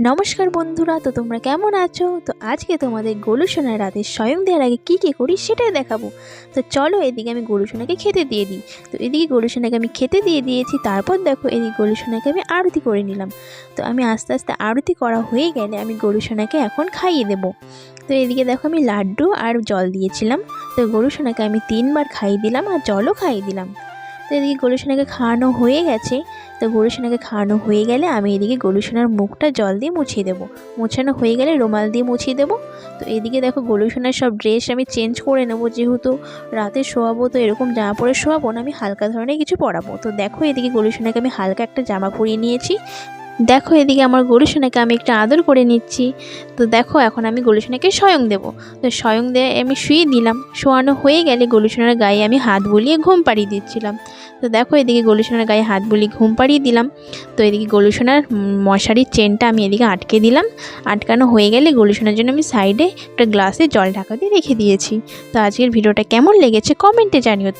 নমস্কার বন্ধুরা, তো তোমরা কেমন আছো? তো আজকে তোমাদের গোলুসোনার রাতে স্বয়ং দেওয়ার আগে কী কী করি সেটাই দেখাবো। তো চলো এদিকে আমি গোলুসোনাকে খেতে দিয়ে দিই। তো এদিকে গোলুসোনাকে আমি খেতে দিয়ে দিয়েছি। তারপর দেখো এদিকে গোলুসোনাকে আমি আরতি করে নিলাম। তো আমি আস্তে আস্তে আরতি করা হয়ে গেলে আমি গোলুসোনাকে এখন খাইয়ে দেবো। তো এদিকে দেখো আমি লাড্ডু আর জল দিয়েছিলাম। তো গোলুসোনাকে আমি 3বার খাইয়ে দিলাম আর জলও খাইয়ে দিলাম। তো এদিকে গোলুসোনাকে খাওয়ানো হয়ে গেছে। তো গোলুসোনাকে খাওয়ানো হয়ে গেলে আমি এদিকে গোলুসোনার মুখটা জল দিয়ে মুছিয়ে দেবো। মোছানো হয়ে গেলে রুমাল দিয়ে মুছিয়ে দেবো। তো এদিকে দেখো গোলুসোনার সব ড্রেস আমি চেঞ্জ করে নেবো, যেহেতু রাতে শোয়াবো। তো এরকম জামা পরে শোয়াবো না, আমি হালকা ধরনের কিছু পরাবো। তো দেখো এদিকে গোলুসোনাকে আমি হালকা একটা জামা পরিয়ে নিয়েছি। দেখো এদিকে আমার গোলুসোনাকে আমি একটু আদর করে নিচ্ছি। তো দেখো এখন আমি গোলুসোনাকে শয়ন দেবো। তো শয়ন দিয়ে আমি শুয়ে দিলাম। শোয়ানো হয়ে গেলে গোলুসোনার গায়ে আমি হাত বুলিয়ে ঘুম পাড়িয়ে দিচ্ছিলাম। তো দেখো এদিকে গোলুসোনার গায়ে হাত বুলিয়ে ঘুম পাড়িয়ে দিলাম। তো এদিকে গোলুসোনার মশারির চেনটা আমি এদিকে আটকে দিলাম। আটকানো হয়ে গেলে গোলুসোনার জন্য আমি সাইডে একটা গ্লাসে জল ঢাকা দিয়ে রেখে দিয়েছি। তো আজকের ভিডিওটা কেমন লেগেছে কমেন্টে জানিও।